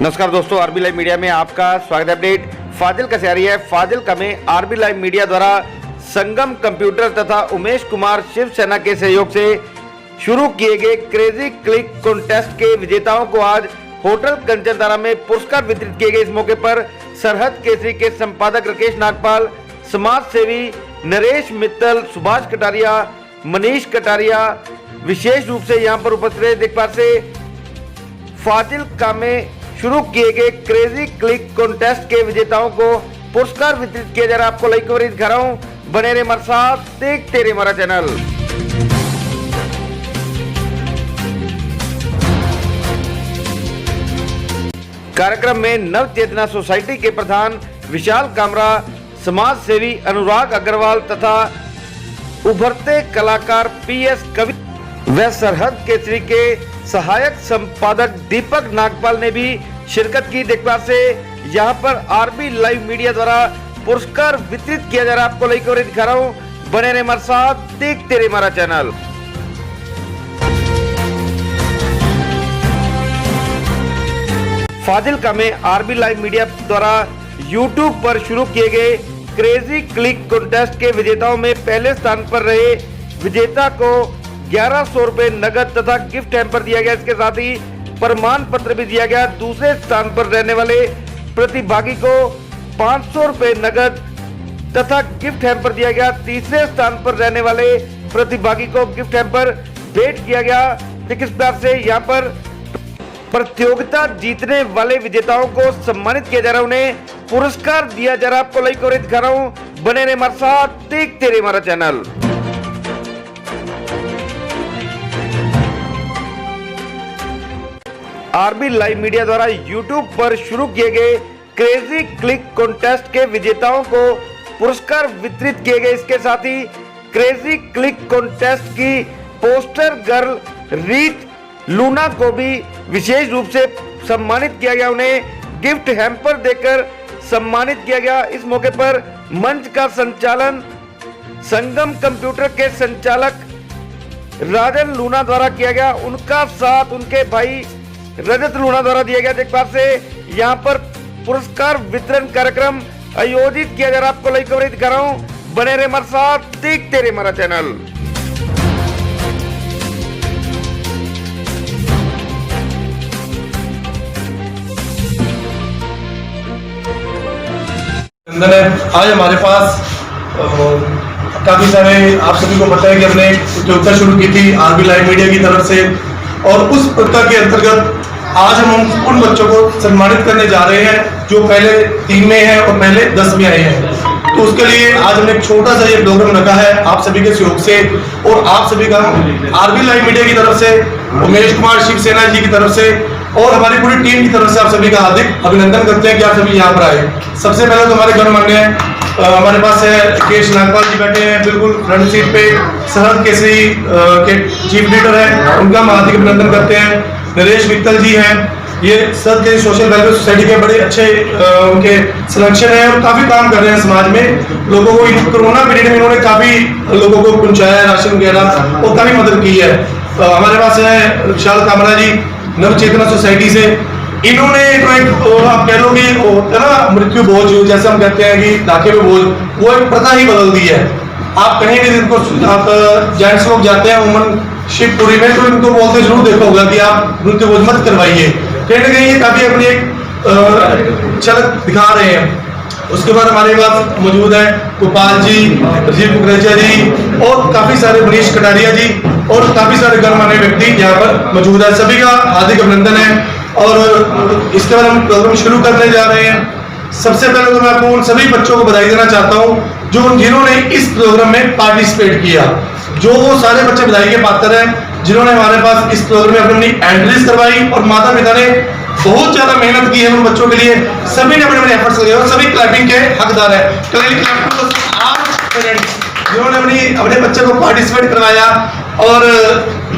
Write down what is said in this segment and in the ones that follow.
नमस्कार दोस्तों, RB live media में आपका स्वागत है। अपडेट फाजिल का से आ रही है। फाजिल का में आरबी लाइव मीडिया द्वारा संगम कंप्यूटर तथा उमेश कुमार शिवसेना के सहयोग से शुरू किए गए क्रेजी क्लिक कॉन्टेस्ट के विजेताओं को आज होटल कंचनधारा में पुरस्कार वितरित किए गए। इस मौके पर सरहद केसरी के संपादक राकेश नागपाल, समाज सेवी नरेश मित्तल, सुभाष कटारिया, मनीष कटारिया विशेष रूप से यहाँ पर उपस्थित रहे। देखभाल से फाजिल का में शुरू किए गए क्रेजी क्लिक कॉन्टेस्ट के विजेताओं को पुरस्कार वितरित किया जा रहा है। आपको लाइक कवरेज दिखा रहा हूं, बने रहे हमारे साथ, देखते रहे हमारा चैनल। कार्यक्रम में नव चेतना सोसाइटी के प्रधान विशाल कामरा, समाज सेवी अनुराग अग्रवाल तथा उभरते कलाकार पीएस कवि व सरहद केसरी के सहायक संपादक दीपक नागपाल ने भी शिरकत की। देखभाल से यहाँ पर आरबी लाइव मीडिया द्वारा पुरस्कार वितरित किया जा रहा है। आपको लाइक कवरेज दिखा रहा हूँ, बने रहे हमारे साथ, देखते रहे हमारा चैनल। फाजिल का में आरबी लाइव मीडिया द्वारा यूट्यूब पर शुरू किए गए क्रेजी क्लिक कॉन्टेस्ट के विजेताओं में पहले स्थान पर रहे विजेता को 1100 रुपए नगद तथा गिफ्ट हैम्पर दिया गया। इसके साथ ही प्रमाण पत्र भी दिया गया। दूसरे स्थान पर रहने वाले प्रतिभागी को 500 रुपए नगद तथा गिफ्ट हैम्पर दिया गया। तीसरे स्थान पर रहने वाले प्रतिभागी को गिफ्ट हैम्पर भेंट किया गया। इस प्रकार से यहाँ पर प्रतियोगिता जीतने वाले विजेताओं को सम्मानित किया जा रहा है, उन्हें पुरस्कार दिया जा रहा है। आपको लाइक कवरेज दिखा रहा हूँ, बने रहे हमारे साथ, देखते रहे हमारा चैनल। आरबी लाइव मीडिया द्वारा यूट्यूब पर शुरू किए गए क्रेजी क्लिक कॉन्टेस्ट के विजेताओं को पुरस्कार वितरित किए गए। इसके साथ ही क्रेजी क्लिक कॉन्टेस्ट की पोस्टर गर्ल रीत लूना को भी विशेष रूप से सम्मानित किया गया, उन्हें गिफ्ट हैम्पर देकर सम्मानित किया गया। इस मौके पर मंच का संचालन संगम कंप्यूटर के संचालक राजन लूना द्वारा किया गया। उनका साथ उनके भाई रजत लूना द्वारा दिया गया। देखभाल से यहाँ पर पुरस्कार वितरण कार्यक्रम आयोजित किया जा रहा है। आपको लाइक कवरेज दिखा रहा हूँ, बने रहे हमारे साथ, देखते रहे हमारा चैनल। आज हमारे पास काफी सारे, आप सभी को पता है कि हमने प्रतियोगिता शुरू की थी आरबी लाइव मीडिया की तरफ से, और उस प्रतियोगिता के अंतर्गत आज हम उन बच्चों को सम्मानित करने जा रहे हैं जो पहले 3 में हैं और पहले 10 में आए हैं। तो उसके लिए आज हमने एक छोटा सा ये प्रोग्राम रखा है आप सभी के सहयोग से, और आप सभी का आरबी लाइव मीडिया की तरफ से, उमेश कुमार शिवसेना जी की तरफ से और हमारी पूरी टीम की तरफ से आप सभी का हार्दिक अभिनंदन करते हैं कि आप सभी यहाँ पर आए। सबसे पहले तो हमारे गणमान्य हमारे पास है राकेश नागपाल जी बैठे हैं बिल्कुल फ्रंट सीट पे, सरहद केसरी के चीफ लीडर हैं, उनका हम हार्दिक अभिनंदन करते हैं। नरेश मित्तल जी हैं, ये सरहद के सोशल वेलफेयर सोसाइटी के बड़े अच्छे उनके सिलेक्शन है और काफी काम कर रहे हैं समाज में लोगों को। कोरोना पीरियड में इन्होंने काफी लोगों को पहुंचाया राशन वगैरह और काफी मदद की है। हमारे पास है विशाल कामरा जी, नव चेतना सोसाइटी से। इन्होंने तो एक आप कह लो कि ना मृत्यु बोझ, जैसे हम कहते हैं कि डाके में बोझ, वो एक प्रथा ही बदल दी है। आप कहीं भी इनको आप जेंट्स लोग जाते हैं उमन शिवपुरी में, तो इनको बोलते जरूर देखा होगा कि आप मृत्यु बोझ मत करवाइए। कहीं ना कहीं ये काफी अपनी एक झलक दिखा रहे हैं। उसके बाद हमारे पास मौजूद है गोपाल जी, राजीव कुकरेजा जी और काफी सारे मनीष कटारिया जी और काफी सारे गणमान्य व्यक्ति यहाँ पर मौजूद है। सभी का हार्दिक अभिनंदन है। और इसके बाद हम प्रोग्राम शुरू करने जा रहे हैं। सबसे पहले तो मैं आपको उन सभी बच्चों को बधाई देना चाहता हूँ जिन्होंने इस प्रोग्राम में पार्टिसिपेट किया। जो वो सारे बच्चे बधाई के पात्र हैं जिन्होंने हमारे पास इस प्रोग्राम में अपनी एंट्रीज करवाई, और माता पिता ने बहुत ज्यादा मेहनत की है उन बच्चों के लिए। सभी ने अपने अपने एफर्ट्स लगे और सभी क्लैपिंग के हकदार है। जिन्होंने अपने बच्चे को पार्टिसिपेट करवाया और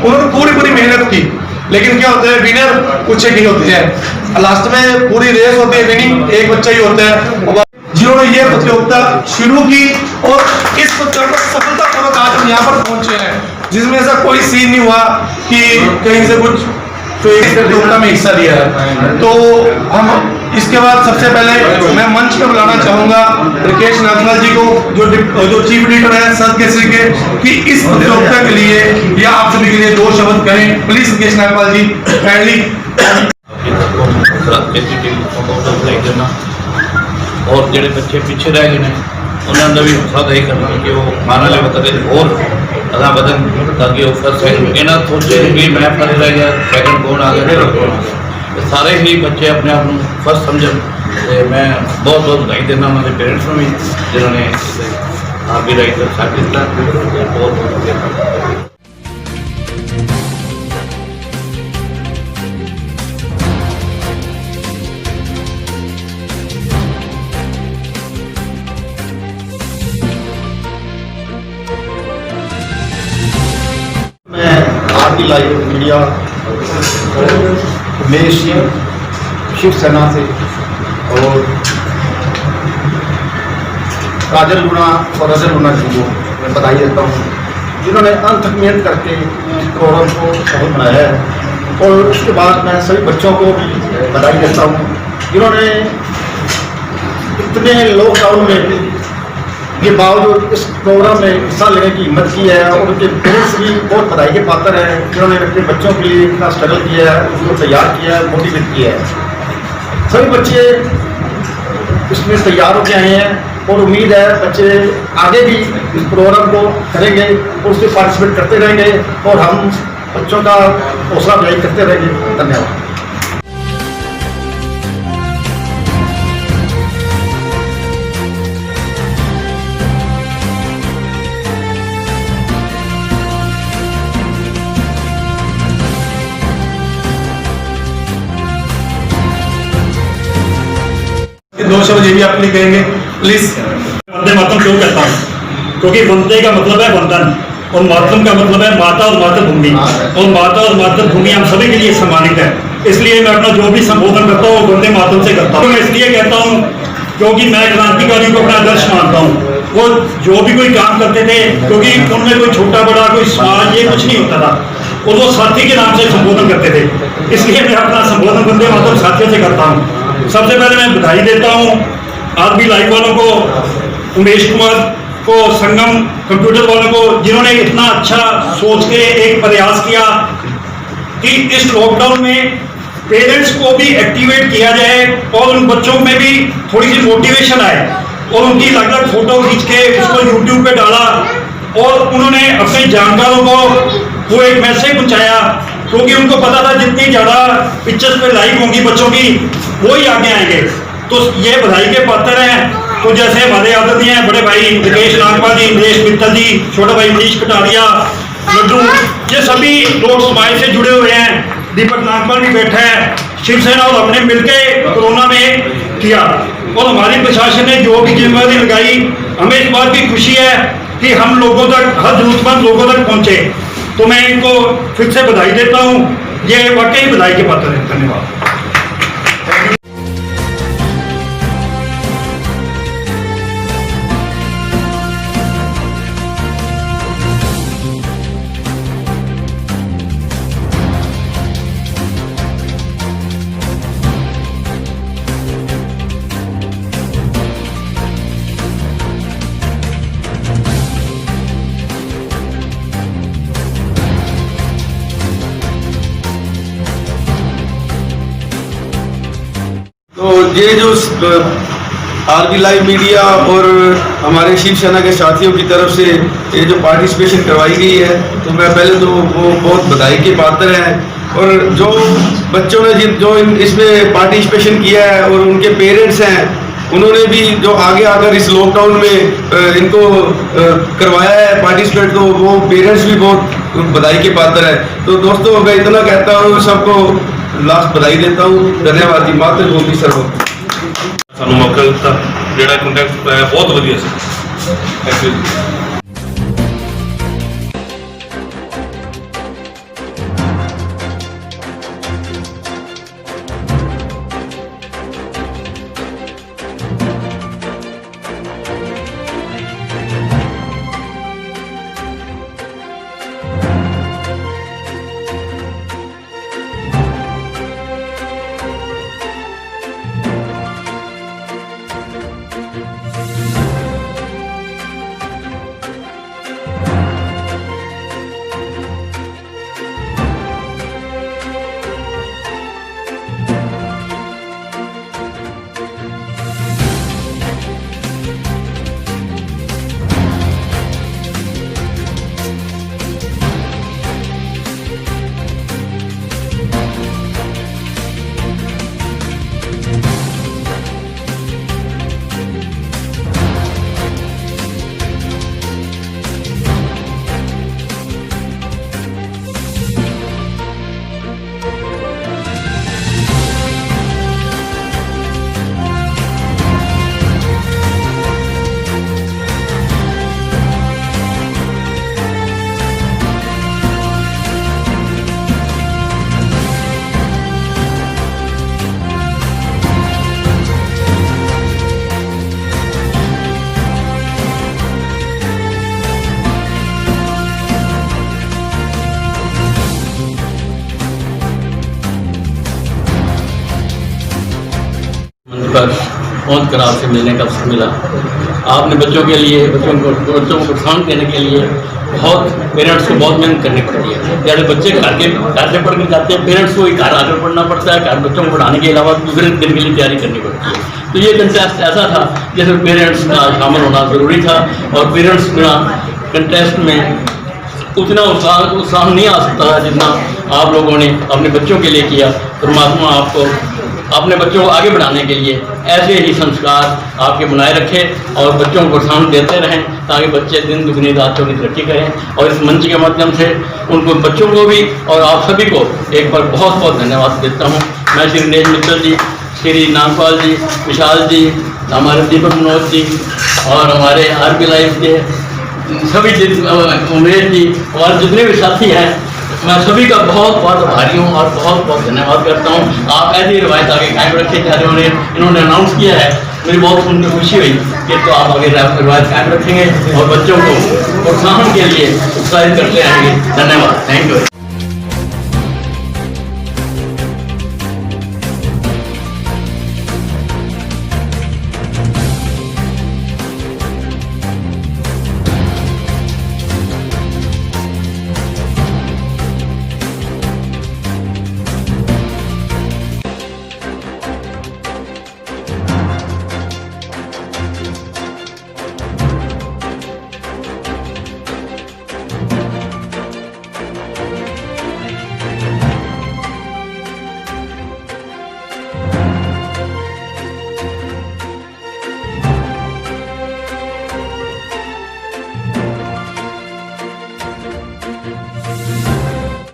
उन्होंने पूरी मेहनत की। लेकिन क्या होता है, विनर कुछ नहीं होते हैं, लास्ट में पूरी रेस होती है, विनिंग एक बच्चा ही होता है। जिन्होंने ये प्रतियोगिता शुरू की और इस प्रतियोगिता सफलतापूर्वक आज हम यहाँ पर पहुंचे हैं, जिसमें ऐसा कोई सीन नहीं हुआ कि कहीं से कुछ तो एक प्रतियोगिता में हिस्सा लिया है। तो हम इसके बाद सबसे पहले मैं मंच पर बुलाना चाहूंगा राकेश नागपाल जी को, जो चीफ एडिटर है सत केसरी के, कि इस प्रतियोगिता के लिए या आप सभी के लिए 2 शब्द कहें। Please Rakesh Nagpal ji kindly. और ਜਿਹੜੇ ਬੱਚੇ ਪਿੱਛੇ ਰਹਿ ਗਏ ਨੇ ਉਹਨਾਂ ਦਾ ਵੀ ਹੌਸਲਾ ਕਰਨਾ ਕਿ ਉਹ ਆਉਣ ਵਾਲੇ ਵਕਤ ਵਿੱਚ ਹੋਰ ਅਗਾਂਹ ਵਧਣ ਤਾਂ ਕਿ ਉਹ ਫਸਟ ਇਹਨਾਂ ਸੋਚੇ ਵੀ ਮੈਂ ਫਸਟ ਰਹਿ ਗਿਆ, ਸੈਕਿੰਡ ਕੌਣ ਆ ਗਿਆ, ਥਰਡ ਕੌਣ ਆ ਗਿਆ। ਸਾਰੇ ਹੀ ਬੱਚੇ ਆਪਣੇ ਆਪ ਨੂੰ ਫਸਟ ਸਮਝਣ ਤੇ ਮੈਂ ਬਹੁਤ ਬਹੁਤ ਵਧਾਈ ਦਿੰਦਾ ਉਹਨਾਂ ਦੇ ਪੇਰੈਂਟਸ ਨੂੰ ਵੀ ਜਿਨ੍ਹਾਂ ਨੇ ਆਰਬੀ ਰਾਈਟਰ ਸਾਥ ਦਿੱਤਾ। ਬਹੁਤ ਬਹੁਤ ਵਧੀਆ। मैं RB live media Umesh Shiv Sena से और काजल लूना और अजय लूना जी को मैं बधाई देता हूँ, जिन्होंने अनथक मेहनत करके इस प्रोग्राम को सफल बनाया है। और उसके बाद मैं सभी बच्चों को भी बधाई देता हूँ, जिन्होंने इतने लॉकडाउन में के बावजूद इस प्रोग्राम में हिस्सा लेने की हिम्मत की है। और उनके पेरेंट्स भी बहुत बधाई के पात्र हैं, जिन्होंने अपने बच्चों के लिए इतना स्ट्रगल किया है, उसको तैयार किया है, मोटिवेट किया है। सभी बच्चे इसमें तैयार होकर आए हैं और उम्मीद है बच्चे आगे भी इस प्रोग्राम को करेंगे और उसमें पार्टिसिपेट करते रहेंगे और हम बच्चों का हौसला अफजाई करते रहेंगे। धन्यवाद। ये 2 शब्द ये भी आप कहेंगे प्लीज। वंदे मातरम क्यों कहता हूँ? क्योंकि वंदे का मतलब है वंदन और मातरम का मतलब है माता और मातृभूमि, और माता और मातृभूमि हम सभी के लिए सम्मानित है। इसलिए मैं अपना जो भी संबोधन करता हूँ वंदे मातरम से करता हूँ। मैं इसलिए कहता हूँ क्योंकि मैं क्रांतिकारियों को अपना आदर्श मानता हूँ। वो जो भी कोई काम करते थे, क्योंकि उनमें कोई छोटा बड़ा कोई समाज ये कुछ नहीं होता था, और वो साथी के नाम से संबोधन करते थे। इसलिए मैं अपना संबोधन वंदे मातरम साथियों से करता हूँ। सबसे पहले मैं बधाई देता हूँ आरबी लाइव वालों को, उमेश कुमार को, संगम कंप्यूटर वालों को, जिन्होंने इतना अच्छा सोच के एक प्रयास किया कि इस लॉकडाउन में पेरेंट्स को भी एक्टिवेट किया जाए और उन बच्चों में भी थोड़ी सी मोटिवेशन आए, और उनकी अलग अलग फोटो खींच के उसको यूट्यूब पे डाला और उन्होंने अपने जानकारों को वो एक मैसेज पहुंचाया, क्योंकि उनको पता था जितनी ज़्यादा पिक्चर्स पे लाइक होंगी बच्चों की वो ही आगे आएंगे। तो ये बधाई के पात्र हैं। तो जैसे हमारे आदरणीय हैं बड़े भाई राकेश नागपाल जी, नरेश मित्तल जी, छोटा भाई मनीष कटारिया, लड्डू, ये सभी लोग समाज से जुड़े हुए हैं। दीपक नागपाल भी बैठा है, शिवसेना और हमने मिलके कोरोना में किया, और हमारी प्रशासन ने जो भी जिम्मेदारी लगाई, हमें इस बात की खुशी है कि हम लोगों तक, हर जरूरतमंद लोगों तक पहुंचे। तो मैं इनको फिर से बधाई देता हूँ, ये वाकई बधाई के पात्र है। धन्यवाद। तो ये जो आरबी लाइव मीडिया और हमारे शिवसेना के साथियों की तरफ से ये जो पार्टिसिपेशन करवाई गई है, तो मैं पहले तो वो बहुत बधाई के पात्र हैं। और जो बच्चों ने जो इसमें पार्टिसिपेशन किया है और उनके पेरेंट्स हैं, उन्होंने भी जो आगे आकर इस लॉकडाउन में इनको करवाया है पार्टिसिपेट, तो वो पेरेंट्स भी बहुत बधाई के पात्र है। तो दोस्तों मैं इतना कहता हूँ, सबको लास्ट बधाई देता हूँ। धन्यवाद जी। मातृभूमि सर्वोपरि। ਸਾਨੂੰ ਮੌਕਾ ਦਿੱਤਾ, ਜਿਹੜਾ ਕੰਟੈਕਟ ਬਹੁਤ ਵਧੀਆ ਸੀ। Thank you. पहुँच कर आपसे मिलने का अवसर मिला। आपने बच्चों को प्रोत्साहन देने के लिए पेरेंट्स को बहुत मेहनत करनी पड़ती है। जैसे बच्चे घर से पढ़ के जाते हैं, पेरेंट्स को ही घर आकर पढ़ना पड़ता है, घर बच्चों को पढ़ाने के अलावा दूसरे दिन के लिए तैयारी करनी पड़ती है। तो ये कंटेस्ट ऐसा था जिसमें पेरेंट्स का शामिल होना ज़रूरी था, और पेरेंट्स का कंटेस्ट में उतना उत्साह नहीं आ सकता था जितना आप लोगों ने अपने बच्चों के लिए किया। परमात्मा आपको अपने बच्चों को आगे बढ़ाने के लिए ऐसे ही संस्कार आपके बनाए रखें और बच्चों को प्रोत्साहन देते रहें, ताकि बच्चे दिन दुगनी रात चौगुनी तरक्की करें। और इस मंच के माध्यम से उनको बच्चों को भी और आप सभी को एक बार बहुत बहुत धन्यवाद देता हूँ। मैं श्री दिनेश मित्तल जी, श्री नागपाल जी, विशाल जी, हमारे दीपक मनोज जी और हमारे RB लाइव के सभी उमेश जी और जितने भी साथी हैं, मैं सभी का बहुत बहुत आभारी हूँ और बहुत बहुत धन्यवाद करता हूँ। आप ऐसी रवायत आगे कायम रखें जैसे इन्होंने अनाउंस किया है। मुझे बहुत सुनकर खुशी हुई कि तो आप आगे रवायत कायम रखेंगे और बच्चों को प्रोत्साहन के लिए उत्साहित करते रहेंगे। धन्यवाद, थैंक यू।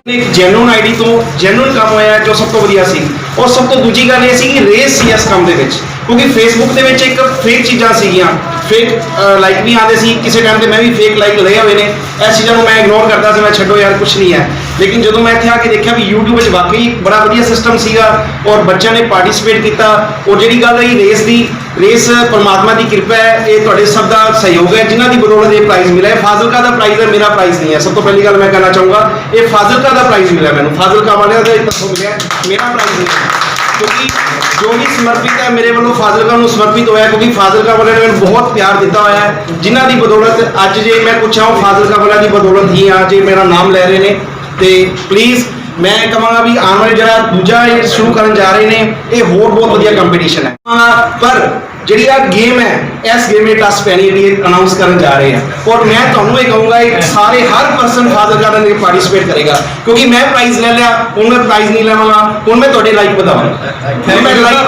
एक ਜੈਨੂਨ ਆਈਡੀ ਤੋਂ ਜੈਨੂਨ ਕੰਮ ਹੋਇਆ ਜੋ ਸਭ ਤੋਂ ਵਧੀਆ ਸੀ। ਔਰ ਸਭ ਤੋਂ ਦੂਜੀ ਗੱਲ ਇਹ ਸੀ ਕਿ ਰੇਸ ਸੀ ਇਸ ਕੰਮ ਦੇ ਵਿੱਚ, ਕਿਉਂਕਿ ਫੇਸਬੁੱਕ ਦੇ ਵਿੱਚ ਇੱਕ ਫੇਕ ਚੀਜ਼ਾਂ ਸੀਗੀਆਂ, ਫੇਕ ਲਾਈਕ ਵੀ ਆਉਂਦੇ ਸੀ। ਕਿਸੇ ਟਾਈਮ ਤੇ ਮੈਂ ਵੀ ਫੇਕ ਲਾਈਕ ਲਏ ਹੋਏ ਨੇ। ਇਸ ਚੀਜ਼ਾਂ ਨੂੰ ਮੈਂ ਇਗਨੋਰ ਕਰਦਾ ਸੀ, ਮੈਂ ਛੱਡੋ ਯਾਰ ਕੁਝ ਨਹੀਂ ਹੈ। ਲੇਕਿਨ ਜਦੋਂ ਮੈਂ ਇੱਥੇ ਆ ਕੇ ਦੇਖਿਆ ਵੀ YouTube ਵਿੱਚ ਵਾਕਈ ਬੜਾ ਵਧੀਆ ਸਿਸਟਮ ਸੀਗਾ ਔਰ ਬੱਚਿਆਂ ਨੇ ਪਾਰਟਿਸਿਪੇਟ ਕੀਤਾ। ਔਰ ਜਿਹੜੀ ਗੱਲ ਰਹੀ ਰੇਸ ਦੀ, ਰੇਸ परमात्मा की कृपा है, ये ਤੁਹਾਡੇ ਸਭ ਦਾ सहयोग है जिन्हों की बदौलत ये प्राइज़ मिला है। फाजिलका का प्राइज़ है, मेरा प्राइज़ नहीं है। सब तो पहली गल मैं कहना चाहूँगा, ये फाजिलका का प्राइज़ मिला मैंने, फाजिलका वाले का इतना मिला, मेरा प्राइज़ नहीं है। क्योंकि जो भी समर्पित है मेरे वालों फाजिलका को समर्पित होया, क्योंकि फाजिलका वाले ने मैंने बहुत प्यार दिता हुआ है, जिन्हों की बदौलत अज जे मैं कुछ आऊँ फाजिलका वालों की बदौलत ही हाँ जे मेरा नाम लै रहे हैं। तो प्लीज़ मैं कहांगा भी आने वाले जो दूजा शुरू करने जा रहे हैं, ये होर बहुत वधिया कंपीटिशन है। पर जी गेम है, इस गेम में टस पैनी है अनाउंस करने जा रहे हैं। और मैं तुहानू ये कहूँगा सारे हर पर्सन फाजिलका में पार्टिसिपेट करेगा, क्योंकि मैं प्राइज़ ले लिया, हूँ मैं प्राइज़ नहीं लवांगा, हूँ मैं थोड़े लाइक बताऊँगा। मैं लाइक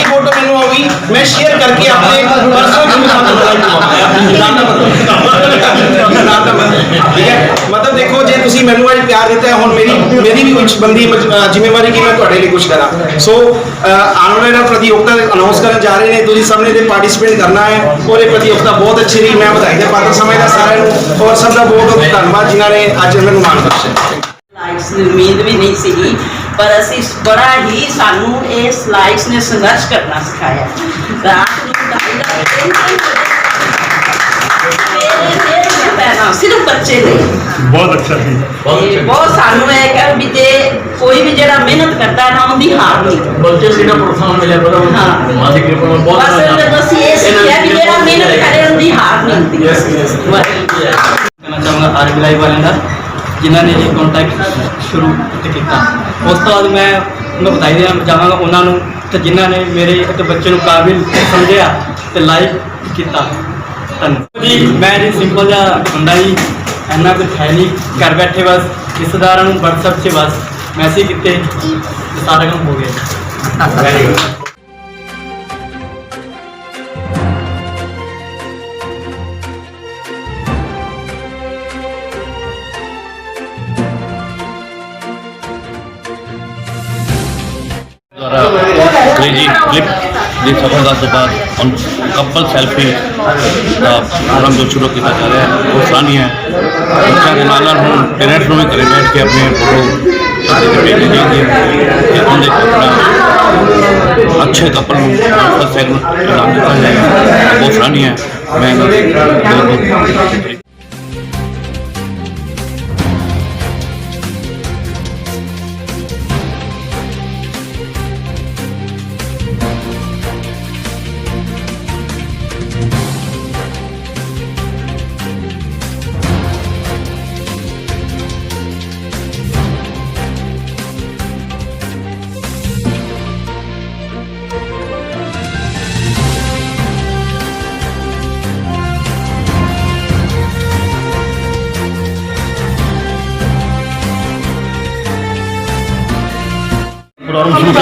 फोटो मैनू आऊगी, मैं शेयर करके अपने ठीक है। मतलब देखो जे तुसी मैनू आज प्यार दिता है, हुण मेरी भी कुछ बंदी जिम्मेवारी कि मैं तुहाडे लिए कुछ करा। सो आने वाला प्रतियोगिता अनाउंस करने जा रहे हैं, तुसी सबने ते पार्टिसिपेट करना है। और ये प्रतियोगिता बहुत अच्छी रही, मैं बधाई दे पात्र समझदा सारिਆਂ ਨੂੰ और सब का बहुत बहुत धन्यवाद जिन्हों ने अज मैनू मान बख्शिया। लाइक्स की उम्मीद भी नहीं सी, पर असी बड़ा ही सानू इस लाइक्स ने संघर्ष करना सिखाया। रात सिर्फ बच्चे ने बहुत अच्छा थी, बहुत सानू है कि भी जे कोई भी जरा मेहनत करता है ना उनकी हार नहीं बच्चे से प्रोत्साहन मिले बस ये सीखा भी जरा मेहनत करे उनकी हार नहीं होती। कहना चाहूँगा RB लाइव वाले का जिन्होंने ये कॉन्टैक्ट शुरू किया। उस तो बाद मैं उन्हें बधाई देना चाहांगा उन्होंने तो जिन्होंने मेरे एक बच्चे को काबिल समझा तो लाइक किया। धन्यवाद जी। मैं जी सिंपल जहा बंदा जी, इन्ना कुछ है नहीं, घर बैठे बस रिश्तेदार WhatsApp से बस मैसेज किए, सारा काम हो गया। Very good. क्रेजी क्लिक की सफलता तो बाद हम कपल सैल्फी का प्रोग्राम जो शुरू किया जा रहा है वो सराहनीय है। बच्चों के नाल हम पेरेंट्स में भी घरे बैठ के अपने फोटो अच्छे कपल फर्स्ट सेगमेंट इनाम दिता जाएगा, बहुत सराहनीय है। मैं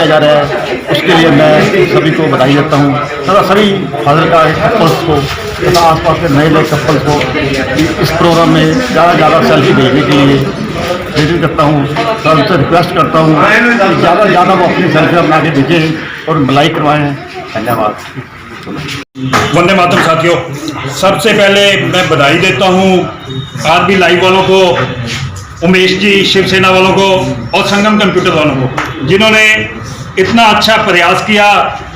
किया जा रहा है, उसके लिए मैं सभी को बधाई देता हूँ तथा सभी फाजिलका के कपल्स को तथा आसपास के नए नए कपल्स को इस प्रोग्राम में ज़्यादा सेल्फी भेजने के लिए प्रेरित करता हूँ। सबसे रिक्वेस्ट करता हूँ कि ज़्यादा से ज़्यादा वो अपनी सेल्फी बना के भेजें और लाइक करवाएँ। धन्यवाद। वंदे मातरम साथियों, सबसे पहले मैं बधाई देता हूँ आरबी लाइव वालों को, उमेश जी, शिवसेना वालों को और संगम कंप्यूटर वालों को, जिन्होंने इतना अच्छा प्रयास किया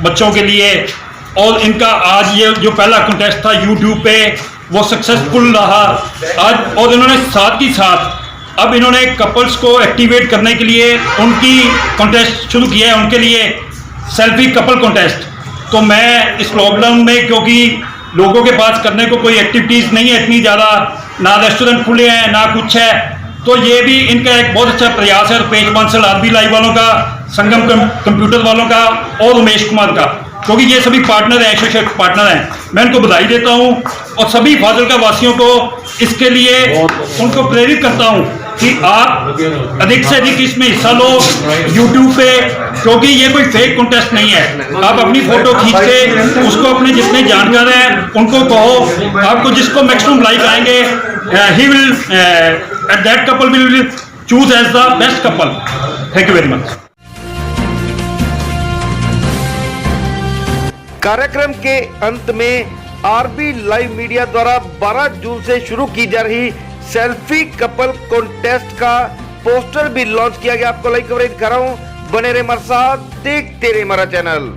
बच्चों के लिए। और इनका आज ये जो पहला कॉन्टेस्ट था यूट्यूब पे वो सक्सेसफुल रहा आज। और इन्होंने साथ ही साथ अब इन्होंने कपल्स को एक्टिवेट करने के लिए उनकी कॉन्टेस्ट शुरू किया है, उनके लिए सेल्फी कपल कॉन्टेस्ट। तो मैं इस लॉकडाउन में, क्योंकि लोगों के पास करने को कोई एक्टिविटीज़ नहीं है इतनी ज़्यादा, ना रेस्टोरेंट खुले हैं ना कुछ है, तो ये भी इनका एक बहुत अच्छा प्रयास है। पेज बांसल आरबी लाइव वालों का, संगम कंप्यूटर वालों का और उमेश कुमार का, क्योंकि ये सभी पार्टनर हैं, एसोसिएट पार्टनर हैं। मैं इनको बधाई देता हूँ और सभी फाजिलका वासियों को इसके लिए उनको प्रेरित करता हूँ कि आप अधिक से अधिक इसमें हिस्सा लो यूट्यूब पे, क्योंकि ये कोई फेक कॉन्टेस्ट नहीं है। आप अपनी फोटो खींच के उसको अपने जितने जानकार हैं उनको कहो, आपको जिसको मैक्सिमम लाइक आएंगे ही will that couple will choose as the best couple. Thank you very much. कार्यक्रम के अंत में आरबी लाइव मीडिया द्वारा 12 जून से शुरू की जा रही सेल्फी कपल कॉन्टेस्ट का पोस्टर भी लॉन्च किया गया। आपको लाइव कवरेज कर रहा हूं, बने रहे हमारे साथ, देखते रहे हमारा चैनल।